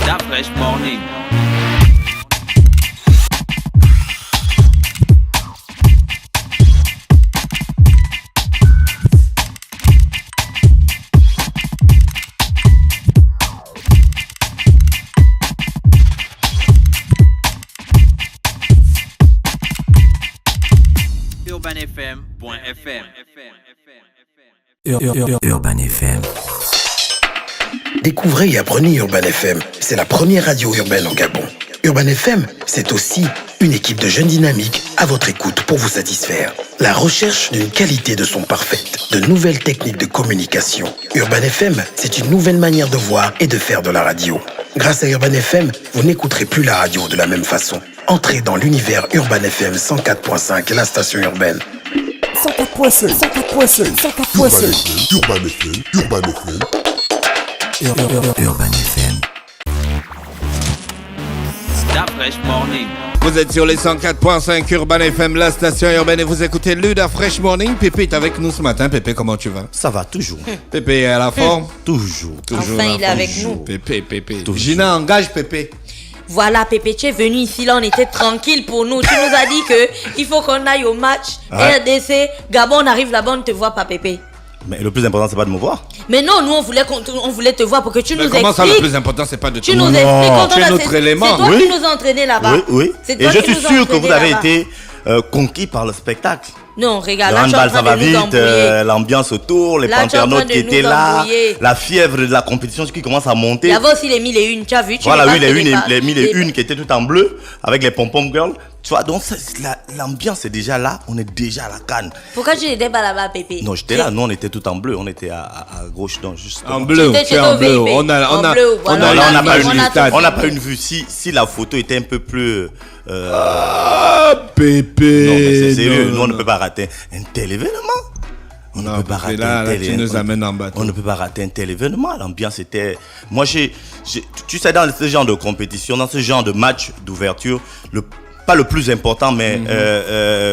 La Fresh Morning. UrbanFM.fm. Urban FM. Découvrez et apprenez Urban FM. C'est la première radio urbaine en Gabon. Urban FM, c'est aussi une équipe de jeunes dynamiques à votre écoute pour vous satisfaire. La recherche d'une qualité de son parfaite, de nouvelles techniques de communication. Urban FM, c'est une nouvelle manière de voir et de faire de la radio. Grâce à Urban FM, vous n'écouterez plus la radio de la même façon. Entrez dans l'univers Urban FM 104.5, la station urbaine. 104.5, 104.5. Urban FM. Urban FM. La Fresh Morning. Vous êtes sur les 104.5 Urban FM, la station urbaine, et vous écoutez Luda Fresh Morning. Pépé est avec nous ce matin. Pépé, comment tu vas? Ça va toujours. Pépé est à la forme? Toujours. Enfin, il est avec nous. Pépé. Gina, engage Pépé. Voilà, Pépé, tu es venu ici, là, on était tranquille pour nous. Tu nous as dit qu'il faut qu'on aille au match RDC. Gabon, on arrive là-bas, on ne te voit pas, Pépé. Mais le plus important, c'est pas de me voir. Mais non, nous, on voulait te voir pour que tu nous expliques. Comment ça, le plus important, c'est pas de te Tu nous voir? expliques quand Tu on es a... notre élément. C'est toi qui nous as entraînés là-bas. Oui. C'est Et toi je qui suis nous as sûr que vous entraînés avez là-bas. été conquis par le spectacle. Non, regarde, Le là, tu es en handball, ça train va de nous vite, embrouiller. l'ambiance autour, les Là, tu es en train panternautes de qui nous étaient là, embrouiller. la fièvre de la compétition qui commence à monter. Il y avait aussi les 1001, tu as vu? Voilà, oui, les 1001 qui étaient tout en bleu, avec les pom-pom girls. Tu vois, donc l'ambiance est déjà là, on est déjà à la canne. Pourquoi tu n'étais pas là-bas, Pépé? Non, j'étais là, nous on était tout en bleu, on était à gauche, donc juste. En bleu, C'était en bleu. VIP. On a En bleu, voilà. Non, là, on n'a pas on une a stade. tout On n'a vu. pas une vue. Si la photo était un peu plus. Pépé. Non, mais c'est sérieux. Nous, on ne non. peut pas rater un tel événement. On ne peut pas rater là, un là, tel tu nous amènes en bateau. On ne peut pas rater un tel événement. L'ambiance était. Moi, tu sais, dans ce genre de compétition, dans ce genre de match d'ouverture, pas le plus important, mais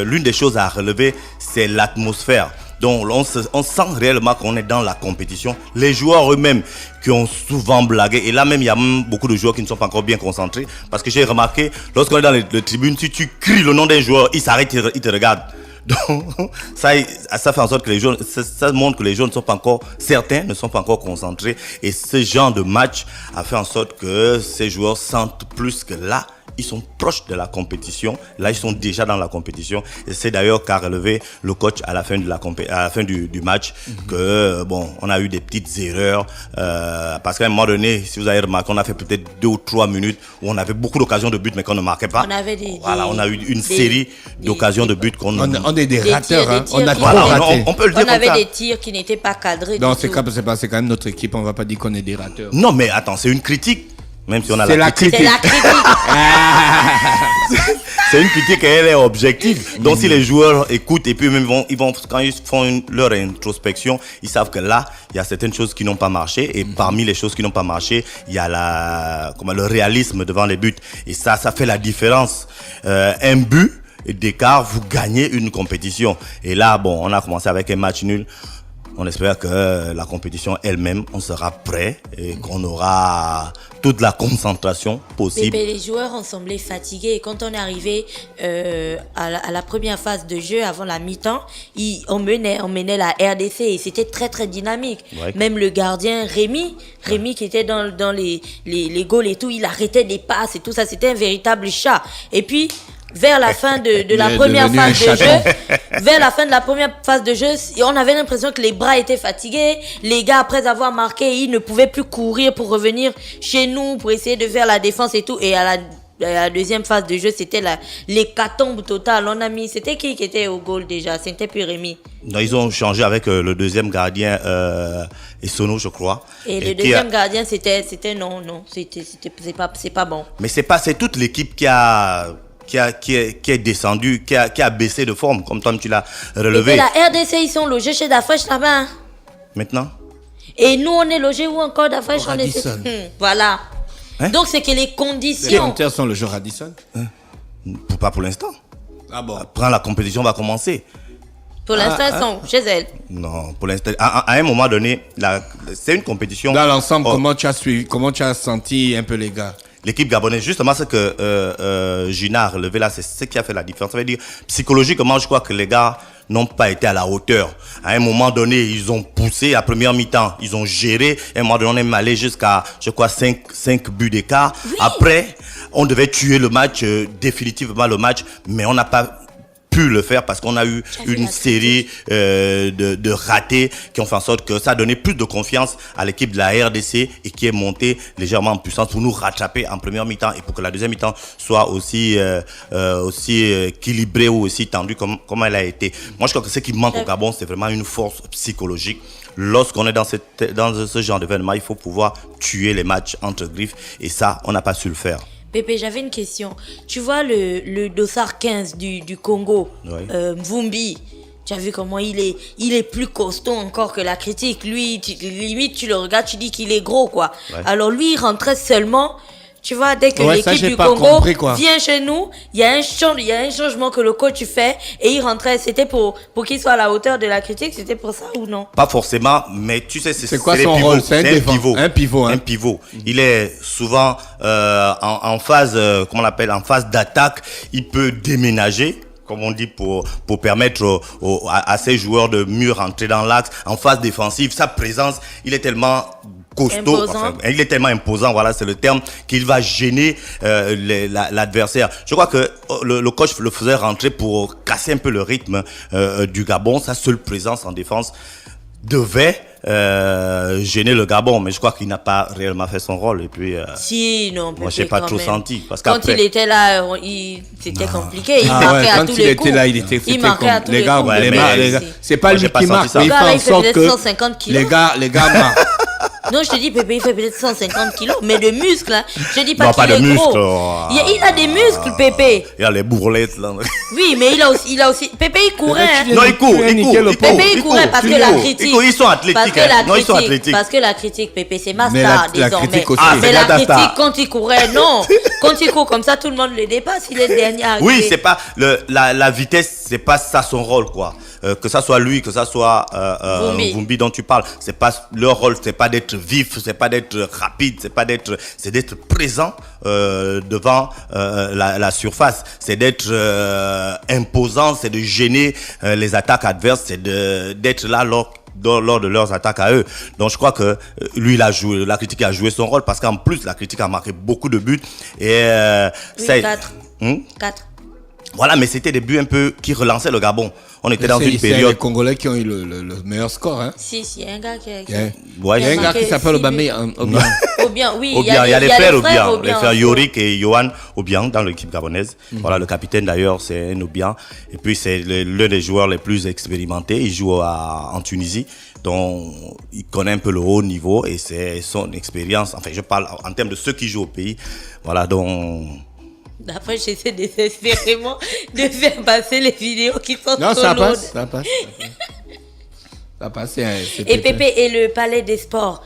l'une des choses à relever, c'est l'atmosphère. Donc, on sent réellement qu'on est dans la compétition. Les joueurs eux-mêmes qui ont souvent blagué, et là même, il y a même beaucoup de joueurs qui ne sont pas encore bien concentrés. Parce que j'ai remarqué, lorsqu'on est dans les tribunes, si tu cries le nom d'un joueur, il s'arrête, il te regarde. Donc, ça fait en sorte que les jeunes, ça montre que les jeunes ne sont pas encore, certains ne sont pas encore concentrés. Et ce genre de match a fait en sorte que ces joueurs sentent plus que là, ils sont proches de la compétition. Là, ils sont déjà dans la compétition. Et c'est d'ailleurs qu'a relevé le coach à la fin de à la fin du match que, bon, on a eu des petites erreurs. Parce qu'à un moment donné, si vous avez remarqué, on a fait peut-être 2 ou 3 minutes où on avait beaucoup d'occasions de but, mais qu'on ne marquait pas. On avait on a eu une série d'occasions de but qu'on On est des rateurs, hein. tirs On a qui- trop raté. on peut le dire On comme avait ça. des tirs qui n'étaient pas cadrés. Non, du c'est tout. quand même notre équipe. On va pas dire qu'on est des rateurs. Non, mais attends, c'est une critique. Même si on a C'est la critique. C'est la critique. C'est une critique et elle est objective. Donc si les joueurs écoutent et puis même quand ils font leur introspection, ils savent que là, il y a certaines choses qui n'ont pas marché. Et parmi les choses qui n'ont pas marché, il y a le réalisme devant les buts. Et ça fait la différence. Un but d'écart, vous gagnez une compétition. Et là, bon, on a commencé avec un match nul. On espère que la compétition elle-même, on sera prêt et qu'on aura toute la concentration possible. Pépé, les joueurs ont semblé fatigués. Et quand on est arrivé à la première phase de jeu, avant la mi-temps, on menait la RDC et c'était très très dynamique. Ouais. Même le gardien Rémi qui était dans les goals et tout, il arrêtait des passes et tout ça. C'était un véritable chat. Et puis, vers la fin de la première devenu un phase de chaton. jeu, vers la fin de la première phase de jeu, on avait l'impression que les bras étaient fatigués. Les gars, après avoir marqué, ils ne pouvaient plus courir pour revenir chez nous, pour essayer de faire la défense et tout. Et à la deuxième phase de jeu, c'était l'hécatombe totale. C'était qui était au goal déjà? C'était plus Rémi. Non, ils ont changé avec le deuxième gardien, Essono, je crois. Et le deuxième gardien, c'était non, c'est pas bon. Mais c'est toute l'équipe qui est descendue, qui a baissé de forme, comme toi tu l'as Et relevé. la RDC, ils sont logés chez Dafresh là-bas. Hein. Maintenant, Et nous, on est logés où encore Dafresh? Au Radisson. Voilà. Hein? Donc, c'est que les Les conditions... compteurs sont le jour Radisson. pas pour l'instant. Ah bon. Après, la compétition va commencer. Pour l'instant, elles sont chez elles. Non, pour l'instant, à un moment donné, c'est une compétition. Dans l'ensemble, comment tu as senti un peu les gars? L'équipe gabonaise, justement, ce que Gina a relevé là, c'est ce qui a fait la différence. Ça veut dire, psychologiquement, je crois que les gars n'ont pas été à la hauteur. À un moment donné, ils ont poussé à première mi-temps, ils ont géré. À un moment donné, on est même allé jusqu'à, je crois, 5 buts d'écart. Oui. Après, on devait tuer le match, définitivement le match, mais on n'a pas pu le faire parce qu'on a eu une série de ratés qui ont fait en sorte que ça a donné plus de confiance à l'équipe de la RDC et qui est montée légèrement en puissance pour nous rattraper en première mi-temps et pour que la deuxième mi-temps soit aussi équilibrée ou aussi tendue comme elle a été. Moi, je crois que ce qui manque au Gabon, c'est vraiment une force psychologique. Lorsqu'on est dans ce genre d'événement, il faut pouvoir tuer les matchs entre griffes et ça, on n'a pas su le faire. Pépé, j'avais une question. Tu vois le dossard 15 du Congo, oui. Mvumbi, tu as vu comment il est plus costaud encore que la critique. Lui, limite, tu le regardes, tu dis qu'il est gros, quoi. Ouais. Alors lui, il rentrait seulement... Tu vois, dès que l'équipe du Congo vient chez nous, il y a un changement que le coach fait et il rentrait. C'était pour qu'il soit à la hauteur de la critique, c'était pour ça ou non? Pas forcément, mais tu sais, c'est quoi son rôle? C'est un pivot. Un pivot. Il est souvent en phase, comment on appelle, en phase d'attaque. Il peut déménager, comme on dit, pour permettre à ces joueurs de mieux rentrer dans l'axe. En phase défensive, sa présence, il est tellement costaud, il est tellement imposant, voilà, c'est le terme, qu'il va gêner l'adversaire. Je crois que le coach le faisait rentrer pour casser un peu le rythme du Gabon. Sa seule présence en défense devait gêner le Gabon, mais je crois qu'il n'a pas réellement fait son rôle. Et puis, si, non, moi, je n'ai pas trop senti. Parce quand il était là, c'était compliqué. Il marquait à tous les coups. Il marquait à tous les coups. Les gars, c'est pas lui qui marque, mais il fait en sorte que les gars marquent. Non, je te dis, Pépé, il fait peut-être 150 kilos, mais de muscles, hein. Je dis pas qu'il est gros. Il a des muscles, Pépé. Il a les bourrelettes, là. Oui, mais il a aussi, Pépé, il courait, hein. Non, il court. Pépé, il courait parce que la critique. Ils sont athlétiques, non, ils sont athlétiques. Parce que la critique, Pépé, c'est ma star, désormais. Mais la critique, quand il courait, non. Quand il court comme ça, tout le monde le dépasse, il est le dernier arrivé. Oui, c'est pas, la vitesse, c'est pas ça son rôle, quoi. Que ça soit lui, que ça soit Mvumbi dont tu parles, c'est pas leur rôle, c'est pas d'être vif, c'est pas d'être rapide, c'est d'être présent devant la surface, c'est d'être imposant, c'est de gêner les attaques adverses, c'est d'être là lors de leurs attaques à eux. Donc je crois que lui, la critique a joué son rôle parce qu'en plus la critique a marqué beaucoup de buts et 4. Voilà, mais c'était des buts un peu qui relançaient le Gabon. On était dans une période. C'est les Congolais qui ont eu le meilleur score, hein. Si, il y a un gars qui il y a un gars qui s'appelle Obiang. Obiang, oui. Il y a les frères Obiang, les frères Yorik et Yohan Obiang dans l'équipe gabonaise. Voilà, le capitaine d'ailleurs, c'est un Obiang. Et puis c'est l'un des joueurs les plus expérimentés. Il joue en Tunisie, donc il connaît un peu le haut niveau et c'est son expérience. Enfin, je parle en termes de ceux qui jouent au pays. Voilà, donc. Après, j'essaie désespérément de faire passer les vidéos qui sont non, trop ça lourdes. Ça passe. Et Pépé, et le palais des sports,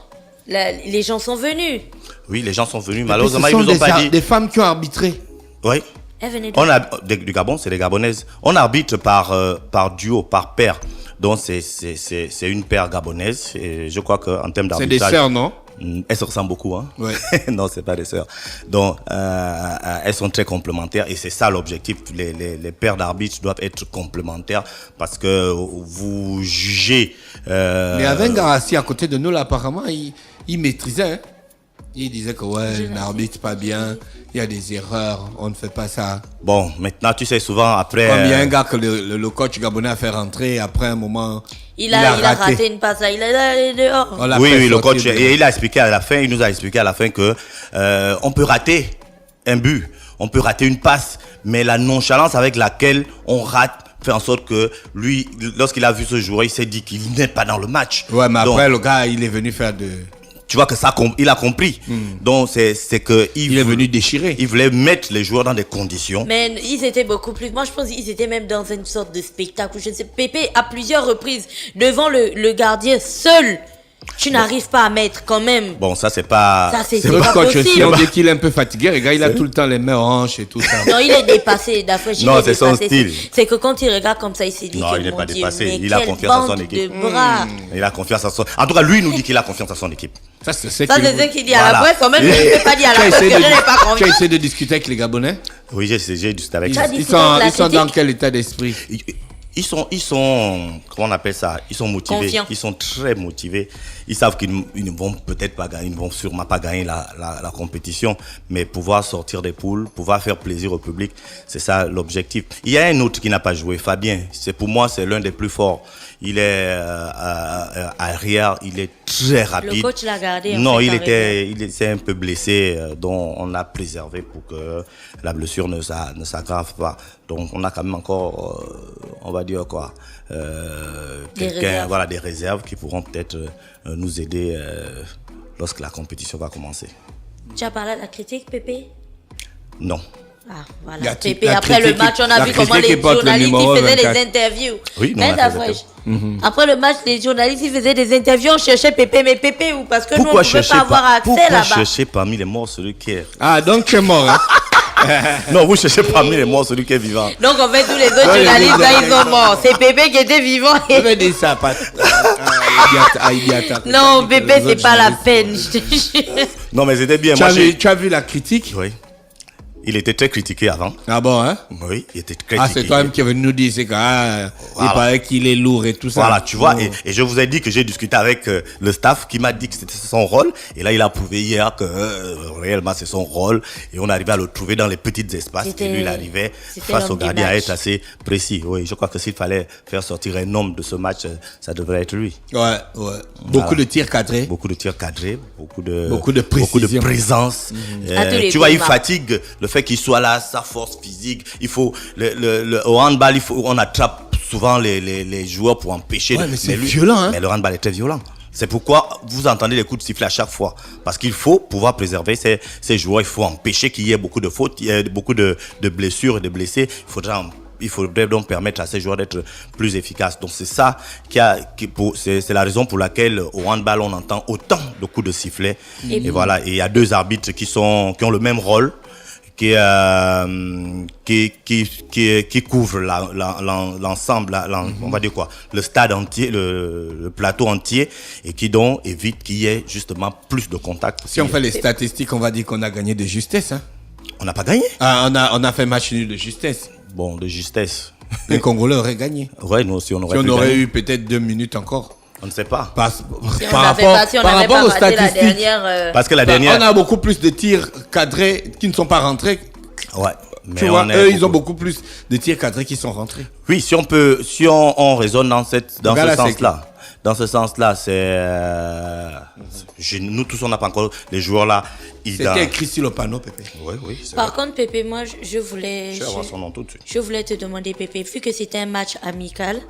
les gens sont venus. Oui, les gens sont venus. Malheureusement, ils nous ont pas dit. Des femmes qui ont arbitré. Oui. Du Gabon, c'est des Gabonaises. On arbitre par duo, par paire. Donc, c'est une paire gabonaise. Et je crois qu'en termes d'arbitrage. C'est des sœurs, non? Elles se ressemblent beaucoup, hein. Ouais. Non, c'est pas des sœurs. Donc, elles sont très complémentaires et c'est ça l'objectif. Les paires d'arbitres doivent être complémentaires parce que vous jugez. Mais avec Garassi à côté de nous, là, apparemment, il maîtrisait, hein. Il disait que il n'arbitre pas bien, il y a des erreurs, on ne fait pas ça. Bon, maintenant, tu sais, souvent après. Comme il y a un gars que le coach gabonais a fait rentrer, après un moment. Il a raté une passe, il est allé dehors. Oui, le coach, et il a expliqué à la fin, il nous a expliqué à la fin que on peut rater un but, on peut rater une passe, mais la nonchalance avec laquelle on rate fait en sorte que lui, lorsqu'il a vu ce joueur, il s'est dit qu'il n'est pas dans le match. Ouais, mais après, le gars, il est venu faire de. Tu vois que ça, il a compris. Donc, c'est que il est venu déchirer. Il voulait mettre les joueurs dans des conditions. Mais ils étaient beaucoup plus. Moi, je pense qu'ils étaient même dans une sorte de spectacle. Je ne sais. Pépé, à plusieurs reprises, devant le gardien seul, Tu n'arrives pas à mettre quand même. Bon, ça, c'est pas... Ça, c'est C'est pas votre coach aussi, possible. on dit qu'il est un peu fatigué. Regarde, il a tout le temps les mains en hanches et tout ça. Non, il est dépassé. D'après Non, c'est son style. C'est que quand il regarde comme ça, il s'est dit Non, que il n'est mon pas Dieu, dépassé. mais Il a quelle confiance en son bande équipe. de bras. Il a confiance en son... En tout cas, lui, il nous dit qu'il a confiance en son équipe. Ça, c'est Ça, c'est ce qu'il dit à la Voilà. presse. Quand même, il ne peut pas dire à la presse que je n'ai pas Tu as confiance. essayé de discuter avec les Gabonais? Oui, j'ai discuté avec Ils, Tu as ça. dit ils c'est donc la ils sont dans critique. quel état d'esprit? Ils sont, comment on appelle ça? Ils sont motivés. Confiants. Ils sont très motivés. Ils savent qu'ils ne vont peut-être pas gagner, ils ne vont sûrement pas gagner la compétition, mais pouvoir sortir des poules, pouvoir faire plaisir au public, c'est ça l'objectif. Il y a un autre qui n'a pas joué, Fabien. Pour moi, c'est l'un des plus forts. Il est arrière, il est très rapide. Le coach l'a gardé. en Non, fait, il en était un peu blessé, dont on a préservé pour que la blessure ne s'aggrave pas. Donc, on a quand même encore, on va dire quoi, réserves. voilà, des réserves qui pourront peut-être nous aider lorsque la compétition va commencer. Tu as parlé de la critique, Pépé? Non. Ah, La voilà. cri- Pépé, la après le critique- match, on a la vu comment critique les qui porte le journalistes numéro ils faisaient 24. des interviews. Oui, nous, on a Hein, fait Dafresh? des Après le match, les journalistes ils faisaient des interviews, on cherchait Pépé, mais Pépé où? Parce que nous, on Pourquoi ne pouvait chercher, pas avoir accès pourquoi là-bas. chercher parmi les morts celui qui est... Ah, donc tu es mort, hein? Non, vous cherchez parmi les morts celui qui est vivant. Donc en fait, tous les autres Ouais, les journalistes là, autres, ils sont morts. C'est Pépé qui était vivant. Je vais dire ça, Pat. Idiata. Non, Pépé, Les c'est autres pas la journalistes. peine, je te jure. Non, mais c'était bien. Tu Moi, as vu la critique? Oui. Il était très critiqué avant. Ah bon, hein? Oui, il était très Ah, critiqué. c'est toi-même qui est venu nous dire, c'est que, il Voilà. paraît qu'il est lourd et tout ça. Voilà, tu vois, Oh. et je vous ai dit que j'ai discuté avec le staff qui m'a dit que c'était son rôle. Et là, il a prouvé hier que réellement c'est son rôle. Et on arrivait à le trouver dans les petits espaces. Et lui, il arrivait c'était face au l'homme des gardien à matchs. être assez précis. Oui, je crois que s'il fallait faire sortir un homme de ce match, ça devrait être lui. Ouais. Beaucoup de tirs cadrés. Beaucoup de tirs cadrés, beaucoup de précision. présence. À tous les Tu vois, il combats. fatigue le fait qu'il soit là, sa force physique. Il faut au handball, on attrape souvent les joueurs pour empêcher. Ouais, mais c'est violent, hein. Mais le handball est très violent. C'est pourquoi vous entendez les coups de sifflet à chaque fois. Parce qu'il faut pouvoir préserver ces joueurs. Il faut empêcher qu'il y ait beaucoup de fautes, il y ait beaucoup de blessures et de blessés. Il faudrait donc permettre à ces joueurs d'être plus efficaces. Donc c'est ça c'est la raison pour laquelle au handball on entend autant de coups de sifflet. Et voilà, et il y a deux arbitres qui ont le même rôle, qui couvrent l'ensemble, on va dire quoi, le stade entier, le plateau entier, et qui donc évite qu'il y ait justement plus de contacts. Si on fait les statistiques, on va dire qu'on a gagné de justesse, hein? On n'a pas gagné. Ah, on a fait match nul de justesse. Bon, de justesse. Les Congolais auraient gagné. Ouais, nous aussi on aurait Si on pu aurait gagner. eu peut-être 2 minutes encore. On ne sait pas. Par Si on rapport, n'avait pas, si on par n'avait rapport pas aux raté la statistiques, dernière. Parce que la bah, dernière. on a beaucoup plus de tirs cadrés qui ne sont pas rentrés. Ouais. Mais Tu vois, on est eux, ils ont beaucoup plus de tirs cadrés qui sont rentrés. Oui, si on raisonne dans ce Voilà, c'est sens-là. Dans ce sens-là, nous tous, on n'a pas encore les joueurs là. C'était écrit sur le panneau, Pépé. Oui, c'est Par vrai. contre, Pépé, moi, je voulais. Je vais avoir son nom tout de suite. Je voulais te demander, Pépé, vu que c'était un match amical,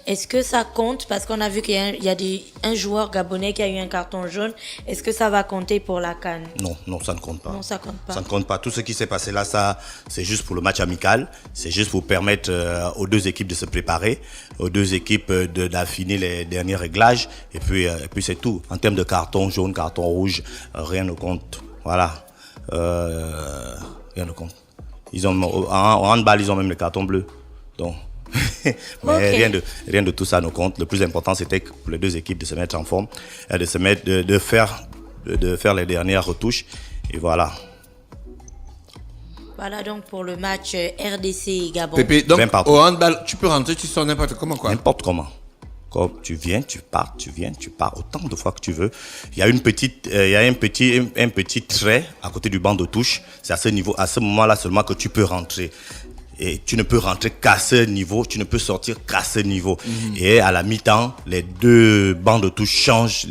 est-ce que ça compte? Parce qu'on a vu qu'il y a un joueur gabonais qui a eu un carton jaune. Est-ce que ça va compter pour la CAN? Non, ça ne compte pas. Non, ça compte pas. Ça ne compte pas. Tout ce qui s'est passé là, ça, c'est juste pour le match amical. C'est juste pour permettre aux deux équipes de se préparer, aux deux équipes d'affiner les derniers réglages. Et puis c'est tout. En termes de carton jaune, carton rouge, rien ne compte. Voilà. Rien ne compte. En handball, ils ont même les cartons bleus. Donc. Mais Ok. rien de tout ça ne compte. Le plus important, c'était que pour les deux équipes de se mettre en forme, de faire les dernières retouches. Et voilà. Voilà donc pour le match RDC et Gabon. Pépé, donc Même partout. au handball, tu peux rentrer, tu sors n'importe comment, quoi. N'importe comment. Quand tu viens, tu pars, autant de fois que tu veux. Il y a un petit trait à côté du banc de touche. C'est à ce moment-là seulement que tu peux rentrer. Et tu ne peux rentrer qu'à ce niveau, tu ne peux sortir qu'à ce niveau. Et à la mi-temps, les deux bancs de touche changent,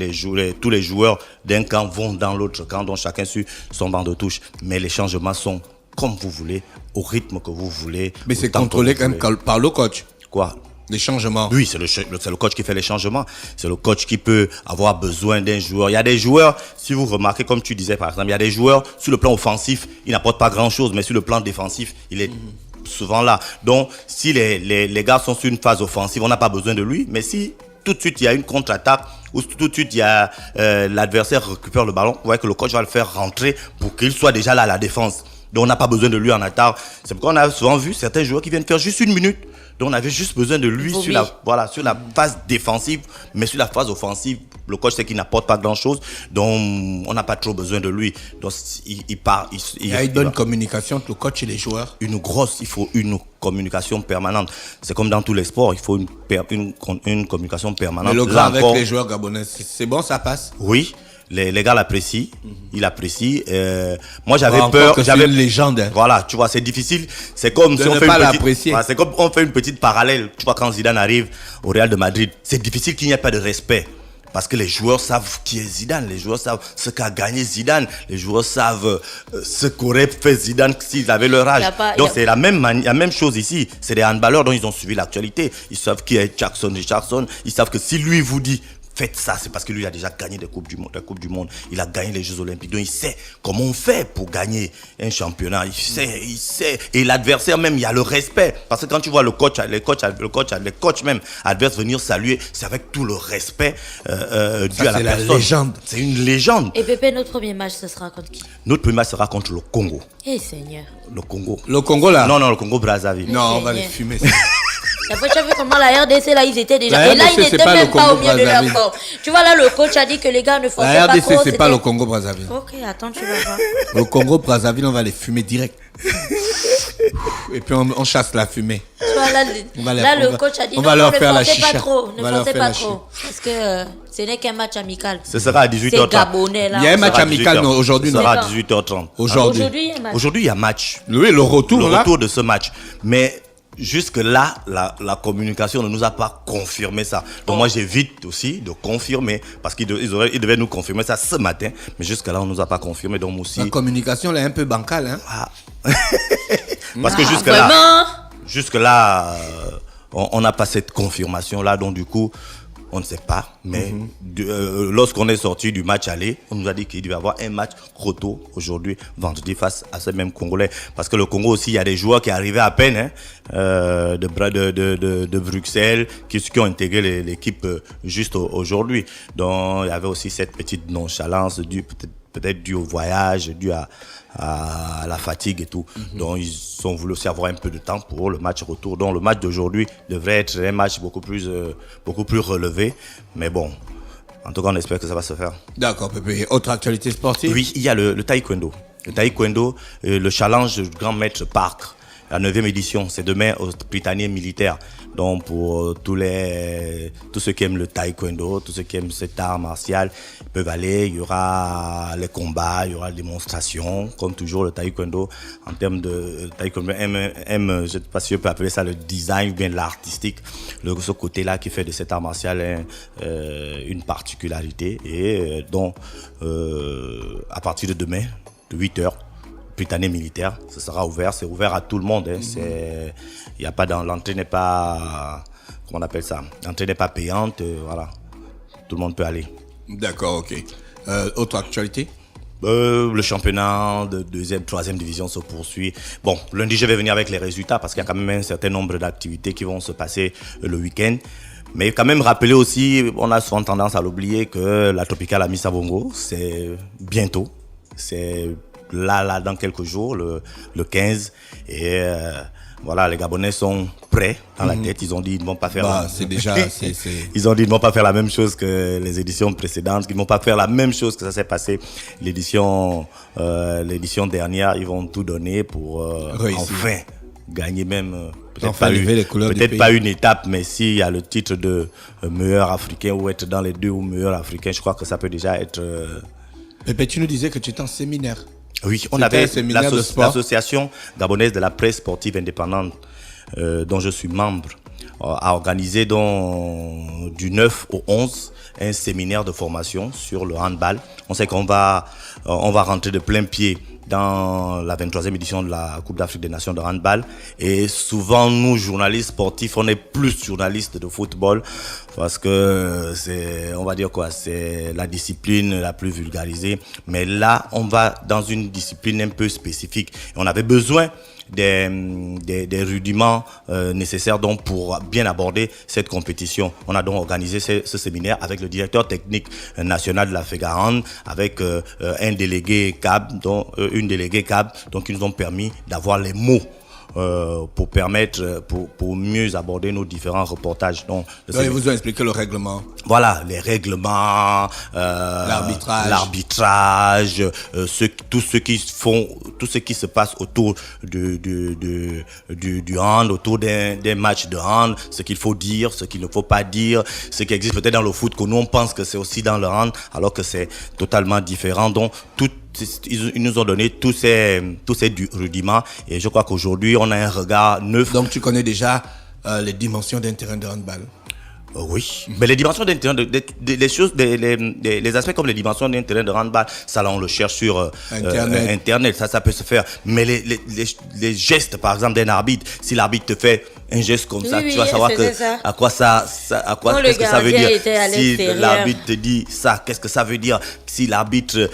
tous les joueurs d'un camp vont dans l'autre camp, donc chacun sur son banc de touche. Mais les changements sont comme vous voulez, au rythme que vous voulez. Mais c'est autant que contrôlé vous quand même voulez. par le coach. Quoi? Les changements. Oui, c'est le coach qui fait les changements. C'est le coach qui peut avoir besoin d'un joueur. Il y a des joueurs, si vous remarquez, comme tu disais par exemple, il y a des joueurs, sur le plan offensif, ils n'apportent pas grand-chose, mais sur le plan défensif, il est souvent là. Donc, si les gars sont sur une phase offensive, on n'a pas besoin de lui, mais si tout de suite il y a une contre-attaque, ou tout de suite il y a l'adversaire récupère le ballon, vous voyez que le coach va le faire rentrer pour qu'il soit déjà là à la défense. Donc on n'a pas besoin de lui en attaque. C'est pourquoi on a souvent vu certains joueurs qui viennent faire juste 1 minute. Donc on avait juste besoin de lui sur la phase défensive, mais sur la phase offensive, le coach sait qu'il n'apporte pas grand-chose, donc on n'a pas trop besoin de lui. Donc il part. Il y a une bonne communication entre le coach et les joueurs. Il faut une communication permanente. C'est comme dans tous les sports, il faut une communication permanente. Mais le gars avec les joueurs gabonais, c'est bon, ça passe? Oui. Les gars l'apprécient, ils l'apprécient. Moi, j'avais peur. J'avais une légende. Hein. Voilà, tu vois, c'est difficile. C'est comme si on fait c'est comme on fait une petite parallèle. Tu vois, quand Zidane arrive au Real de Madrid, c'est difficile qu'il n'y ait pas de respect. Parce que les joueurs savent qui est Zidane, les joueurs savent ce qu'a gagné Zidane, les joueurs savent ce qu'aurait fait Zidane s'ils avaient leur âge. Donc c'est la même chose ici. C'est des handballeurs dont ils ont suivi l'actualité. Ils savent qui est Jackson Richardson. Ils savent que si lui vous dit faites ça, c'est parce que lui a déjà gagné des coupes du monde. Il a gagné les Jeux Olympiques. Donc il sait comment on fait pour gagner un championnat. Il sait. Et l'adversaire même, il y a le respect. Parce que quand tu vois les coachs même adverses venir saluer, c'est avec tout le respect dû à la personne. La légende. C'est une légende. Et Pépé, notre premier match, ce sera contre qui? Notre premier match sera contre le Congo. Eh Seigneur. Le Congo. Le Congo là? Non, le Congo Brazzaville. Non, on va les fumer. La fois, tu as vu comment la RDC, là, ils étaient déjà. La Et là, RDC, ils n'étaient même pas au milieu de leur corps. Tu vois, là, le coach a dit que les gars ne forçaient pas trop. La RDC, c'est pas le Congo-Brazzaville. Ok, attends, tu vas voir. Le Congo-Brazzaville, on va les fumer direct. Et puis, on chasse la fumée. Tu vois, là, le coach a dit on va leur faire la ne forcez chicha. pas trop. Ne forcez pas trop. Parce que ce n'est qu'un match amical. Ce sera à 18h30. C'est Gabonais, là. Il y a un match amical aujourd'hui. Ce sera à 18h30. Aujourd'hui, il y a match. Oui, le retour de ce match. Mais jusque-là, la communication ne nous a pas confirmé ça. Donc moi, j'évite aussi de confirmer, parce qu'ils devaient nous confirmer ça ce matin, mais jusque-là, on ne nous a pas confirmé. Donc aussi, la communication, elle est un peu bancale. Hein? Parce que jusque-là, on n'a pas cette confirmation-là, donc du coup, on ne sait pas, mais lorsqu'on est sorti du match aller, on nous a dit qu'il devait y avoir un match retour aujourd'hui, vendredi, face à ces mêmes Congolais. Parce que le Congo aussi, il y a des joueurs qui arrivaient à peine de Bruxelles, qui ont intégré l'équipe juste aujourd'hui. Donc, il y avait aussi cette petite nonchalance peut-être dû au voyage, dû à la fatigue et tout. Donc ils ont voulu aussi avoir un peu de temps pour le match retour. Donc le match d'aujourd'hui devrait être un match beaucoup plus relevé. Mais bon, en tout cas on espère que ça va se faire. D'accord, Pépé. Autre actualité sportive? Oui, il y a le taekwondo. Le taekwondo, le challenge du grand maître Park. La 9e édition, c'est demain au Britannique militaire. Donc pour tous ceux qui aiment le taekwondo, tous ceux qui aiment cet art martial, ils peuvent aller. Il y aura les combats, il y aura les démonstrations. Comme toujours, le taekwondo, en termes de taekwondo, je ne sais pas si je peux appeler ça le design ou bien l'artistique. Ce côté-là qui fait de cet art martial une particularité. Et donc, à partir de demain, de 8h, Britannique militaire, ce sera ouvert, c'est ouvert à tout le monde. Il y a pas l'entrée n'est pas, comment on appelle ça, l'entrée n'est pas payante, voilà, tout le monde peut aller. D'accord, ok. Autre actualité? Le championnat de 2e, 3e division se poursuit. Bon, lundi je vais venir avec les résultats parce qu'il y a quand même un certain nombre d'activités qui vont se passer le week-end. Mais quand même rappeler aussi, on a souvent tendance à l'oublier, que la Tropicale Amissa Bongo, c'est bientôt, c'est là dans quelques jours, le 15, et voilà, les Gabonais sont prêts dans la tête. Ils ont dit ils ne vont pas faire ils ont dit ils ne vont pas faire la même chose que les éditions précédentes, qu'ils ne vont pas faire la même chose que ça s'est passé l'édition dernière. Ils vont tout donner pour enfin gagner, même peut-être pas une étape, mais s'il y a le titre de meilleur africain, ou être dans les 2 ou meilleurs africains, je crois que ça peut déjà être Pépé, tu nous disais que tu étais en séminaire. Oui, on avait l'association gabonaise de la presse sportive indépendante, dont je suis membre, a organisé du 9 au 11 un séminaire de formation sur le handball. On sait qu'on va rentrer de plein pied dans la 23e édition de la Coupe d'Afrique des Nations de handball. Et souvent, nous, journalistes sportifs, on est plus journalistes de football parce que on va dire quoi, c'est la discipline la plus vulgarisée. Mais là, on va dans une discipline un peu spécifique. Et on avait besoin des rudiments nécessaires donc pour bien aborder cette compétition. On a donc organisé ce séminaire avec le directeur technique national de la FEGARAND, avec un délégué CAB, une déléguée CAB, donc ils nous ont permis d'avoir les mots pour permettre, pour mieux aborder nos différents reportages. Donc ils vous ont expliqué le règlement. Voilà, les règlements, l'arbitrage, tout ce qui se passe autour du hand, autour d'un match de hand, ce qu'il faut dire, ce qu'il ne faut pas dire, ce qui existe peut-être dans le foot que nous on pense que c'est aussi dans le hand, alors que c'est totalement différent. Donc ils nous ont donné tous ces rudiments et je crois qu'aujourd'hui on a un regard neuf. Donc tu connais déjà les dimensions d'un terrain de handball? Oui, mais les dimensions d'un terrain, les choses, les aspects comme les dimensions d'un terrain de handball, ça là on le cherche sur Internet, ça peut se faire. Mais les gestes, par exemple, d'un arbitre, si l'arbitre te fait un geste comme ça, tu vas savoir à quoi qu'est-ce que ça veut dire. Si l'arbitre te dit ça, qu'est-ce que ça veut dire? Si l'arbitre,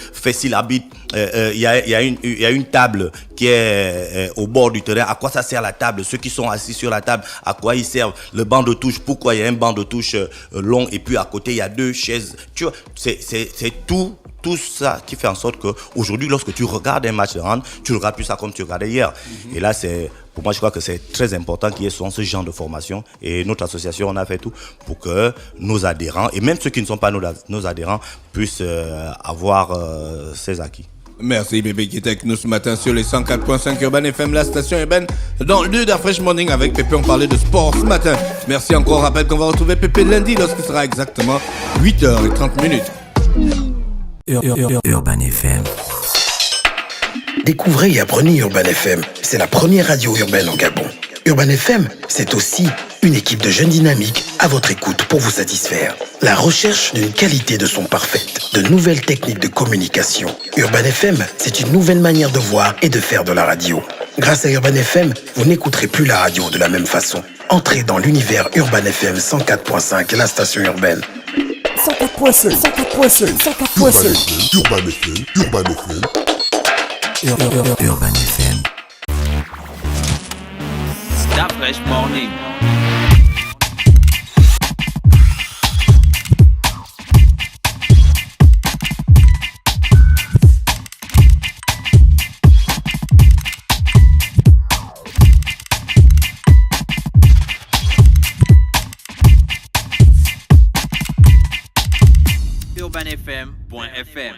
il y a une table qui est au bord du terrain, à quoi ça sert la table? Ceux qui sont assis sur la table, à quoi ils servent? Le banc de touche, pourquoi il y a un banc de touche long et puis à côté il y a deux chaises? Tu vois, c'est tout ça qui fait en sorte que aujourd'hui, lorsque tu regardes un match de hand, tu ne regardes plus ça comme tu regardais hier. Et là, pour moi, je crois que c'est très important qu'il y ait ce genre de formation. Et notre association, on a fait tout pour que nos adhérents, et même ceux qui ne sont pas nos adhérents, puissent avoir ces acquis. Merci Pépé qui était avec nous ce matin sur les 104.5 Urban FM, la station urbaine. Dans le Fresh Morning avec Pépé, on parlait de sport ce matin. Merci encore, rappelle qu'on va retrouver Pépé lundi lorsqu'il sera exactement 8h30. Urban FM. Découvrez et apprenez Urban FM. C'est la première radio urbaine en Gabon. Urban FM, c'est aussi une équipe de jeunes dynamiques à votre écoute pour vous satisfaire. La recherche d'une qualité de son parfaite, de nouvelles techniques de communication. Urban FM, c'est une nouvelle manière de voir et de faire de la radio. Grâce à Urban FM, vous n'écouterez plus la radio de la même façon. Entrez dans l'univers Urban FM 104.5, la station urbaine. 104.5. Urban FM. Urban FM. Stop Fresh Morning. UrbanFM.fm